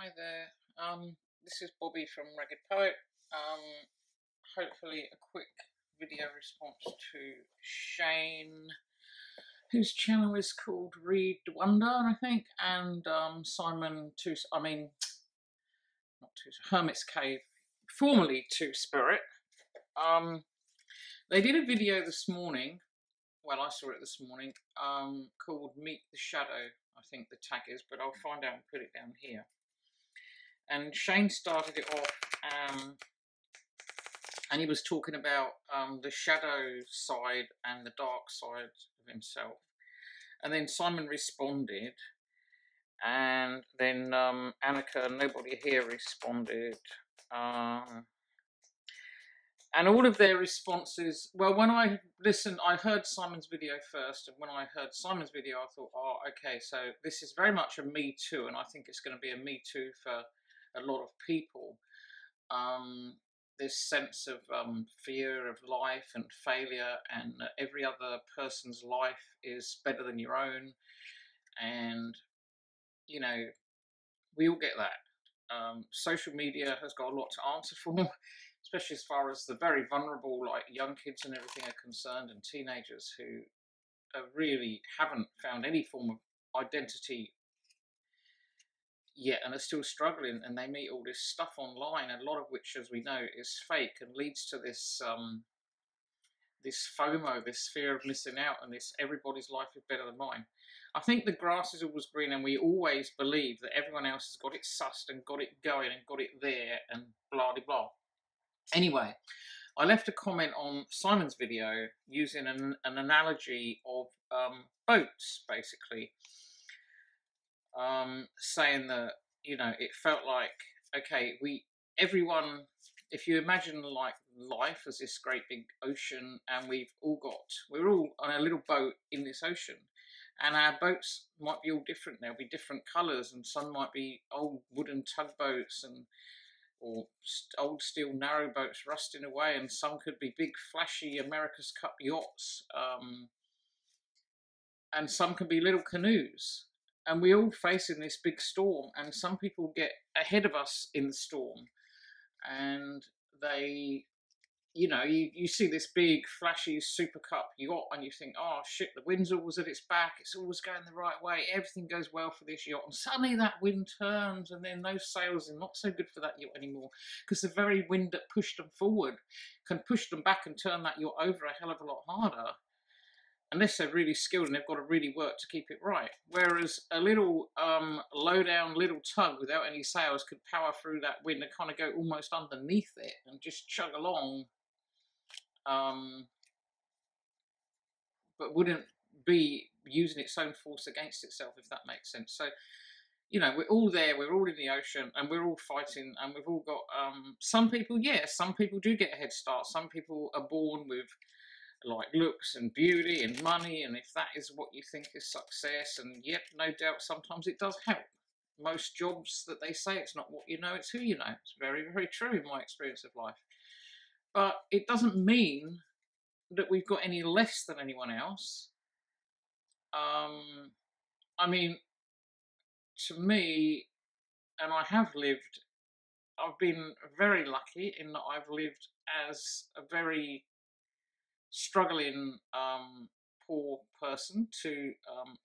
Hi there. This is Bobby from Ragged Poet. Hopefully a quick video response to Shane, whose channel is called Read Wonder, I think, and Simon Hermit's Cave, formerly Two Spirit. They did a video this morning. Well, I saw it this morning. Called Meet the Shadow, I think the tag is, but I'll find out and put it down here. And Shane started it off, and he was talking about the shadow side and the dark side of himself. And then Simon responded, and then Annika, nobody here, responded. And all of their responses, well, when I listened, I heard Simon's video first, and when I heard Simon's video, I thought, oh, okay, so this is very much a Me Too, and I think it's going to be a Me Too for a lot of people. This sense of fear of life and failure, and every other person's life is better than your own, and, you know, we all get that. Social media has got a lot to answer for, especially as far as the very vulnerable, like young kids and everything, are concerned, and teenagers who really haven't found any form of identity yet and are still struggling, and they meet all this stuff online, a lot of which, as we know, is fake and leads to this this FOMO, this fear of missing out, and this everybody's life is better than mine. I think the grass is always green, and we always believe that everyone else has got it sussed and got it going and got it there and blah de blah. Anyway, I left a comment on Simon's video using an analogy of boats, basically, saying that, you know, it felt like, okay, everyone, if you imagine like life as this great big ocean, and we're all on a little boat in this ocean, and our boats might be all different. There'll be different colours, and some might be old wooden tugboats or old steel narrowboats rusting away, and some could be big flashy America's Cup yachts, and some could be little canoes. And we all facing this big storm, and some people get ahead of us in the storm, and they, you know, you see this big flashy Super Cup yacht, and you think, oh shit, the wind's always at its back, it's always going the right way, everything goes well for this yacht, and suddenly that wind turns, and then those sails are not so good for that yacht anymore, because the very wind that pushed them forward can push them back and turn that yacht over a hell of a lot harder, unless they're really skilled and they've got to really work to keep it right. Whereas a little low down little tug without any sails could power through that wind and kind of go almost underneath it and just chug along, but wouldn't be using its own force against itself, if that makes sense. So, you know, we're all there, we're all in the ocean, and we're all fighting, and we've all got, some people, yes, some people do get a head start. Some people are born with like looks and beauty and money, and if that is what you think is success, and yep, no doubt sometimes it does help. Most jobs that they say, it's not what you know, it's who you know. It's very, very true in my experience of life. But it doesn't mean that we've got any less than anyone else. I mean, to me, and I've been very lucky in that I've lived as a very struggling poor person to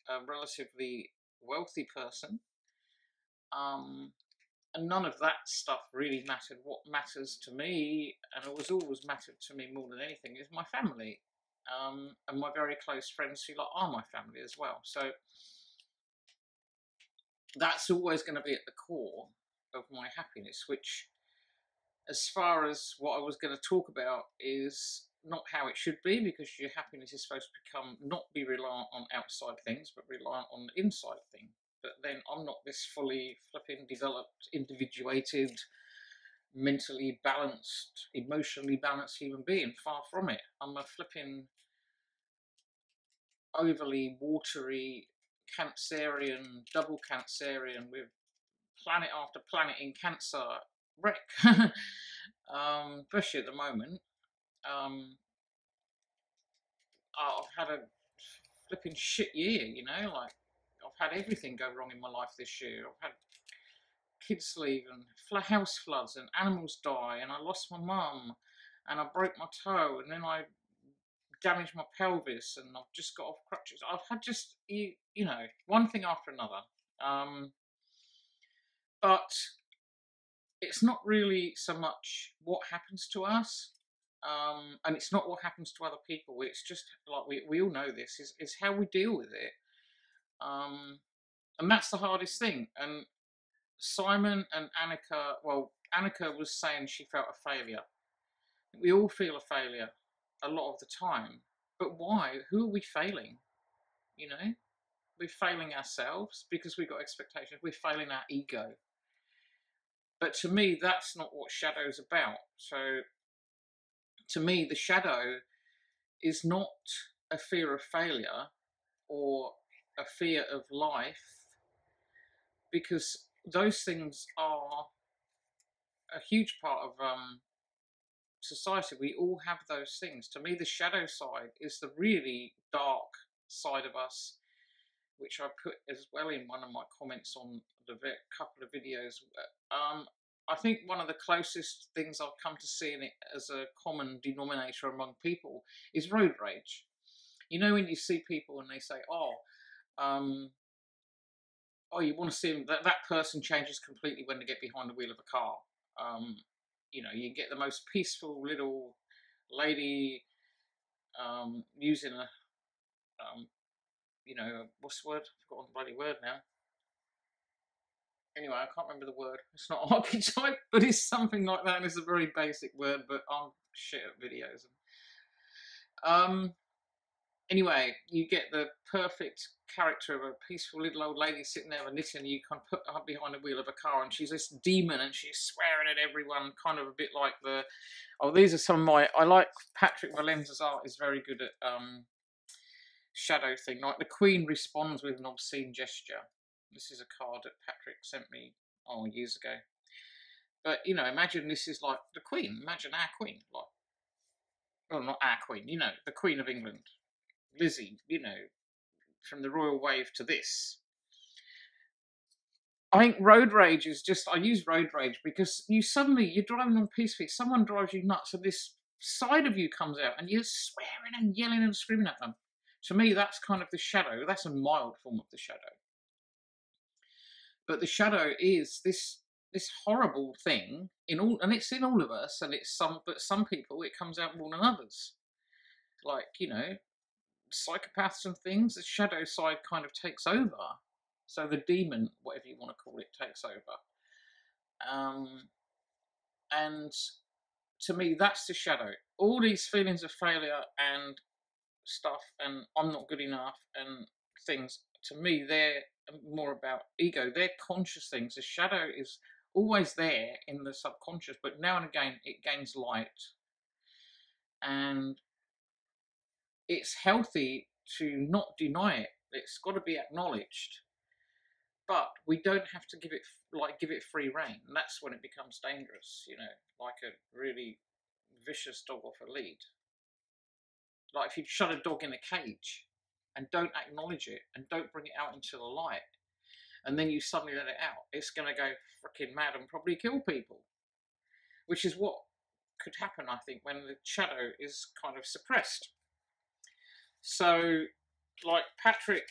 a relatively wealthy person, and none of that stuff really mattered. What matters to me, and it was always mattered to me more than anything, is my family, and my very close friends who are my family as well. So that's always going to be at the core of my happiness, which, as far as what I was going to talk about, is not how it should be, because your happiness is supposed to not be reliant on outside things, but reliant on the inside thing. But then I'm not this fully flipping developed, individuated, mentally balanced, emotionally balanced human being. Far from it. I'm a flipping overly watery Cancerian, double Cancerian, with planet after planet in Cancer wreck, especially at the moment. I've had a flipping shit year, you know, like I've had everything go wrong in my life this year. I've had kids leave and house floods and animals die and I lost my mum and I broke my toe and then I damaged my pelvis and I've just got off crutches. I've had just, you know, one thing after another. But it's not really so much what happens to us, and it's not what happens to other people. It's just like we all know this is how we deal with it, and that's the hardest thing. And Simon and Annika, well, Annika was saying she felt a failure. We all feel a failure a lot of the time, but why? Who are we failing? You know, we're failing ourselves because we've got expectations. We're failing our ego. But to me, that's not what shadow's about. So, to me, the shadow is not a fear of failure or a fear of life, because those things are a huge part of society. We all have those things. To me, the shadow side is the really dark side of us, which I put as well in one of my comments on the couple of videos. I think one of the closest things I've come to seeing it as a common denominator among people is road rage. You know, when you see people and they say, oh, you want to see them, that person changes completely when they get behind the wheel of a car. You know, you get the most peaceful little lady using a, you know, what's the word? I've forgotten the bloody word now. Anyway, I can't remember the word. It's not archetype, but it's something like that. And it's a very basic word, but I'm shit at videos. Anyway, you get the perfect character of a peaceful little old lady sitting there knitting. You can put her behind the wheel of a car, and she's this demon, and she's swearing at everyone, kind of a bit like the. Oh, these are some of my. I like Patrick Valenza's art. Is very good at shadow thing. Like the Queen responds with an obscene gesture. This is a card that Patrick sent me years ago. But you know, imagine this is like the Queen. Imagine our Queen, like, well, not our Queen. You know, the Queen of England. Lizzie, you know, from the royal wave to this. I think road rage is just, I use road rage because you're driving on peacefully, someone drives you nuts and this side of you comes out and you're swearing and yelling and screaming at them. To me, that's kind of the shadow. That's a mild form of the shadow. But the shadow is this horrible thing and it's in all of us, and but some people it comes out more than others. Like, you know, psychopaths and things, the shadow side kind of takes over. So the demon, whatever you want to call it, takes over. And to me, that's the shadow. All these feelings of failure and stuff, and I'm not good enough, and things, to me, they're more about ego. They're conscious things. The shadow is always there in the subconscious, but now and again, it gains light. And it's healthy to not deny it. It's got to be acknowledged, but we don't have to give it free rein. And that's when it becomes dangerous. You know, like a really vicious dog off a lead. Like if you shut a dog in a cage and don't acknowledge it and don't bring it out into the light, and then you suddenly let it out, it's going to go freaking mad and probably kill people. Which is what could happen, I think, when the shadow is kind of suppressed. So, like Patrick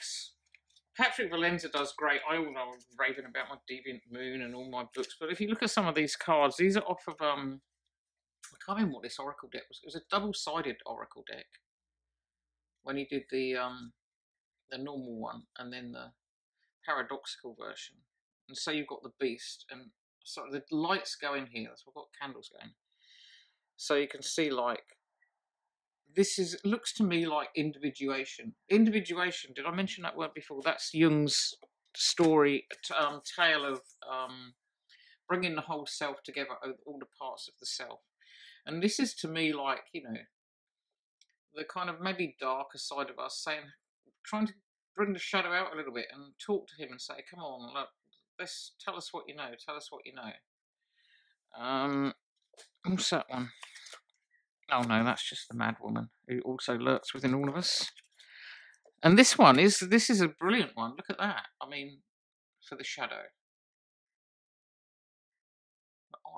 Valenza does great. I all know I'm raving about my Deviant Moon and all my books, but if you look at some of these cards, these are off of I can't remember what this oracle deck was. It was a double-sided oracle deck when he did the normal one and then the paradoxical version. And so you've got the beast, and so the lights go in here. That's why I've got candles going. So you can see, like, looks to me like individuation. Individuation, did I mention that word before? That's Jung's story, tale of bringing the whole self together, all the parts of the self. And this is to me like, you know, the kind of maybe darker side of us trying to bring the shadow out a little bit and talk to him and say, come on, look, tell us what you know, tell us what you know. What's that one? Oh no, that's just the mad woman who also lurks within all of us. And this is a brilliant one. Look at that. I mean, for the shadow.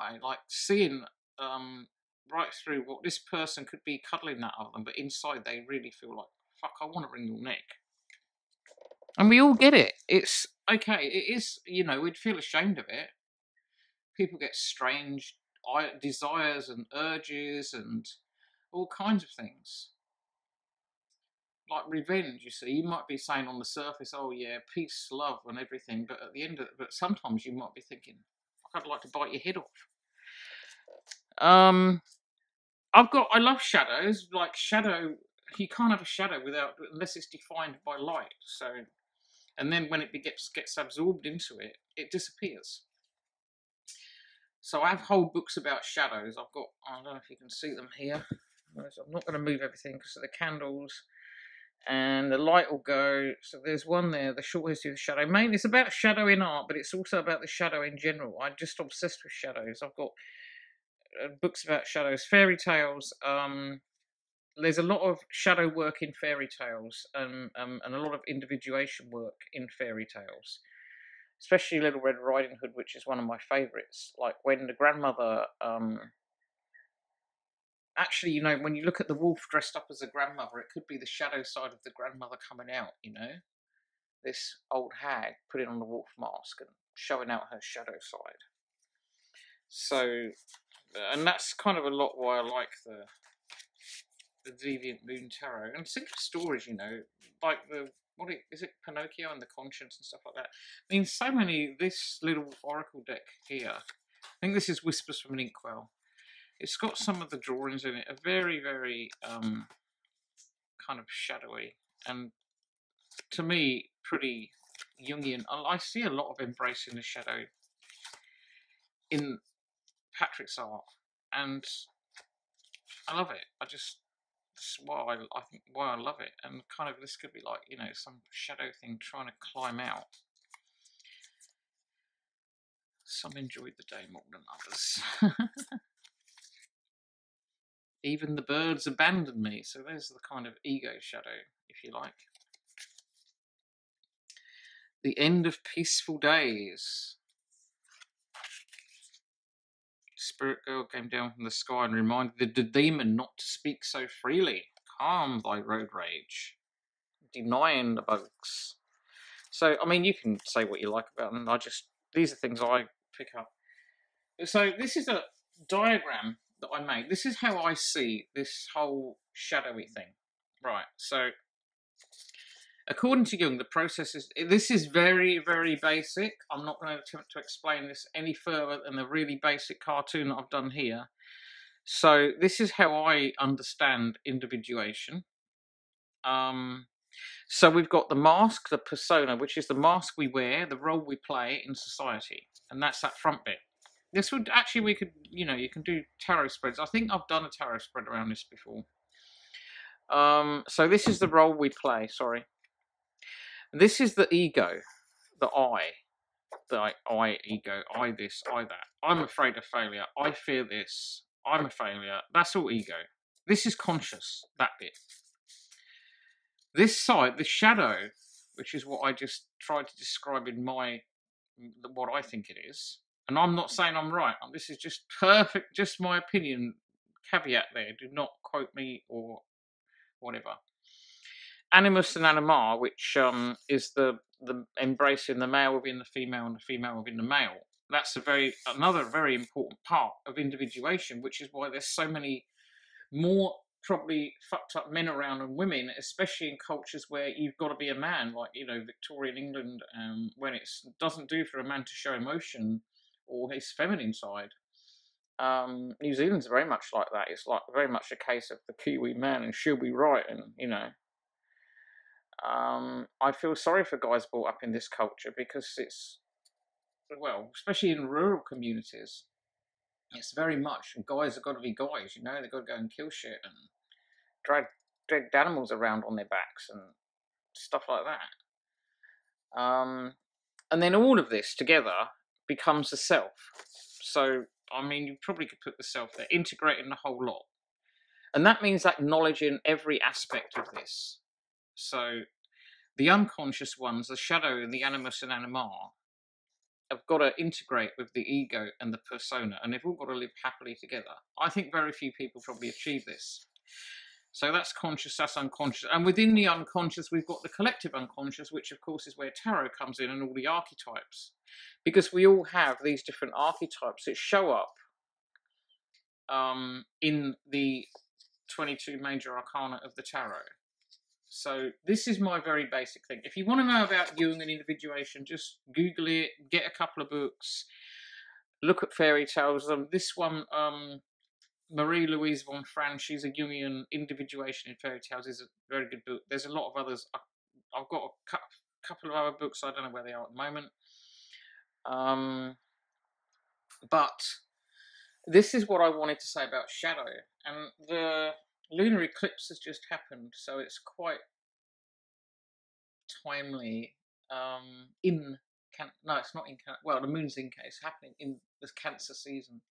eye, like seeing right through what this person could be cuddling that other them, but inside they really feel like, fuck, I want to wring your neck. And we all get it. It's okay. It is, you know, we'd feel ashamed of it. People get strange desires and urges and all kinds of things. Like revenge, you see, you might be saying on the surface, oh yeah, peace, love and everything, but at the end of it, but sometimes you might be thinking, I'd like to bite your head off. I love shadows. Like shadow, you can't have a shadow unless it's defined by light. So, and then when it gets absorbed into it, it disappears. So I have whole books about shadows. I don't know if you can see them here. I'm not going to move everything because of the candles. And the light will go. So there's one there, the short history of the shadow. Mainly it's about shadow in art, but it's also about the shadow in general. I'm just obsessed with shadows. I've got books about shadows, fairy tales. There's a lot of shadow work in fairy tales, and a lot of individuation work in fairy tales. Especially Little Red Riding Hood, which is one of my favourites. Like when the grandmother, actually, you know, when you look at the wolf dressed up as a grandmother, it could be the shadow side of the grandmother coming out, you know? This old hag putting on the wolf mask and showing out her shadow side. So, and that's kind of a lot why I like the Deviant Moon Tarot. And think of stories, you know, like is it Pinocchio and the Conscience and stuff like that. I mean, so many, this little oracle deck here, I think this is Whispers from an Inkwell. It's got some of the drawings in it, are very, very kind of shadowy, and to me, pretty Jungian. I see a lot of embracing the shadow in Patrick's art, and I love it. That's why I think why I love it. And kind of this could be like, you know, some shadow thing trying to climb out. Some enjoyed the day more than others. Even the birds abandoned me. So there's the kind of ego shadow, if you like. The end of peaceful days. Spirit girl came down from the sky and reminded the demon not to speak so freely. Calm thy road rage. Denying the bugs. So, I mean, you can say what you like about them. These are things I pick up. So this is a diagram that I made. This is how I see this whole shadowy thing. Right, so according to Jung, the process is, this is very, very basic. I'm not going to attempt to explain this any further than the really basic cartoon that I've done here. So this is how I understand individuation. So we've got the mask, the persona, which is the mask we wear, the role we play in society. And that's that front bit. This would actually, we could, you know, you can do tarot spreads. I think I've done a tarot spread around this before. So this is the role we play, sorry. This is the ego, the I ego, I this, I that. I'm afraid of failure. I fear this. I'm a failure. That's all ego. This is conscious, that bit. This side, the shadow, which is what I just tried to describe in what I think it is. And I'm not saying I'm right. This is just perfect, just my opinion. Caveat there. Do not quote me or whatever. Animus and anima, which is the embracing the male within the female and the female within the male. That's another very important part of individuation, which is why there's so many more probably fucked up men around and women, especially in cultures where you've got to be a man, like, you know, Victorian England, when it doesn't do for a man to show emotion or his feminine side. New Zealand's very much like that. It's like very much a case of the Kiwi man and she'll be right, and, you know. I feel sorry for guys brought up in this culture because it's, well, especially in rural communities, it's very much, guys have got to be guys, you know, they've got to go and kill shit and drag animals around on their backs and stuff like that. And then all of this together becomes the self. So, I mean, you probably could put the self there, integrating the whole lot. And that means acknowledging every aspect of this. So, the unconscious ones, the shadow and the animus and anima, have got to integrate with the ego and the persona, and they've all got to live happily together. I think very few people probably achieve this. So that's conscious, that's unconscious. And within the unconscious, we've got the collective unconscious, which of course is where tarot comes in and all the archetypes. Because we all have these different archetypes that show up in the 22 major arcana of the tarot. So this is my very basic thing. If you want to know about Jung and individuation, just Google it, get a couple of books, look at fairy tales. This one, Marie-Louise von Franz, she's a Jungian, Individuation in Fairy Tales, is a very good book. There's a lot of others. I've got a couple of other books. I don't know where they are at the moment. But this is what I wanted to say about shadow. And the lunar eclipse has just happened, so it's quite timely. No, it's not in well, the moon's in It's happening in the Cancer season,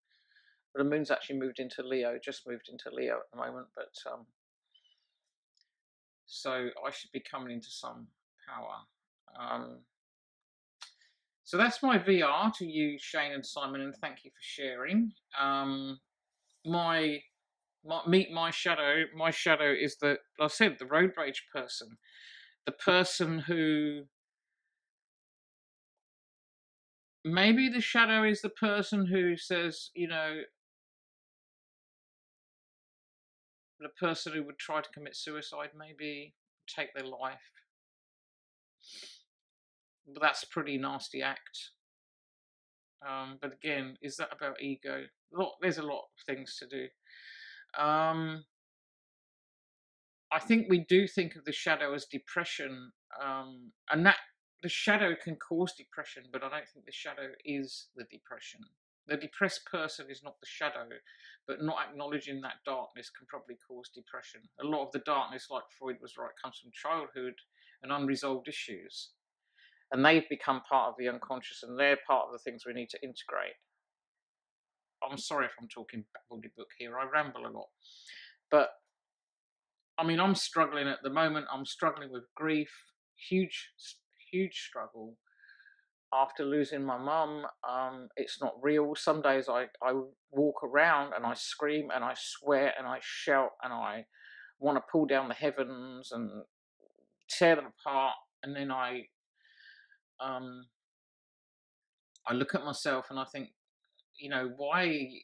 but the moon's actually moved into Leo, just moved into Leo at the moment. But so I should be coming into some power. So that's my VR to you, Shane and Simon, and thank you for sharing. Meet my shadow. My shadow is like I said, the road rage person, the person who maybe the shadow is the person who says, you know, the person who would try to commit suicide, maybe take their life. But that's a pretty nasty act. But again, is that about ego? There's a lot of things to do. I think we do think of the shadow as depression, and that the shadow can cause depression, but I don't think the shadow is the depression. The depressed person is not the shadow, but not acknowledging that darkness can probably cause depression. A lot of the darkness, like Freud was right, comes from childhood and unresolved issues. And they've become part of the unconscious, and they're part of the things we need to integrate. I'm sorry if I'm talking babbledy-book here, I ramble a lot. But, I mean, I'm struggling at the moment. I'm struggling with grief, huge struggle. After losing my mum, it's not real. Some days I walk around and I scream and I swear and I shout and I want to pull down the heavens and tear them apart. And then I look at myself and I think, you know, why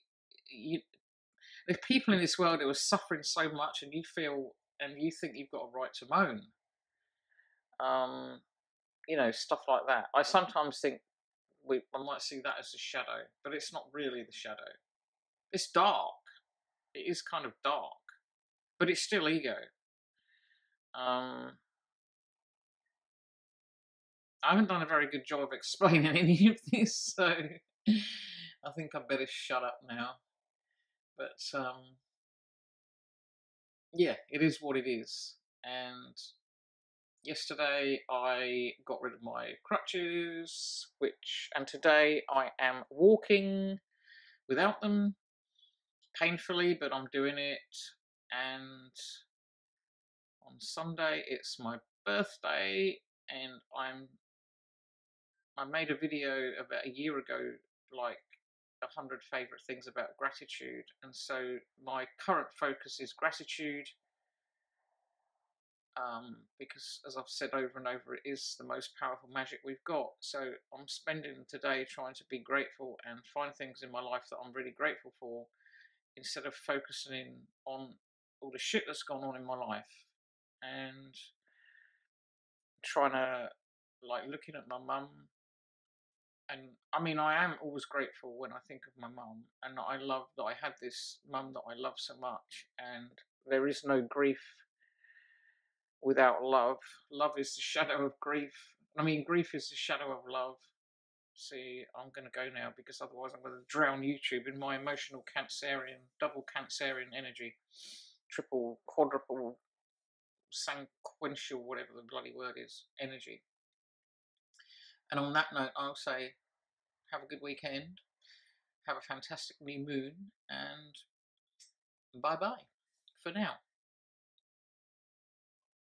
there's people in this world who are suffering so much, and you feel and you think you've got a right to moan. You know, stuff like that. I sometimes think I might see that as a shadow, but it's not really the shadow. It's dark. It is kind of dark, but it's still ego. I haven't done a very good job of explaining any of this, so I think I better shut up now. But yeah, it is what it is. And yesterday I got rid of my crutches, and today I am walking without them, painfully, but I'm doing it. And on Sunday it's my birthday, and I made a video about a year ago, like 100 favorite things about gratitude, and so my current focus is gratitude, because as I've said over and over, it is the most powerful magic we've got. So I'm spending today trying to be grateful and find things in my life that I'm really grateful for, instead of focusing on all the shit that's gone on in my life, and trying to, like, looking at my mum. And I mean, I am always grateful when I think of my mum, and I love that I had this mum that I love so much, and there is no grief without love. Love is the shadow of grief. I mean, grief is the shadow of love. See, I'm going to go now, because otherwise I'm going to drown YouTube in my emotional Cancerian, double Cancerian energy, triple, quadruple, sequential, whatever the bloody word is, energy. And on that note, I'll say, have a good weekend, have a fantastic new moon, and bye-bye for now.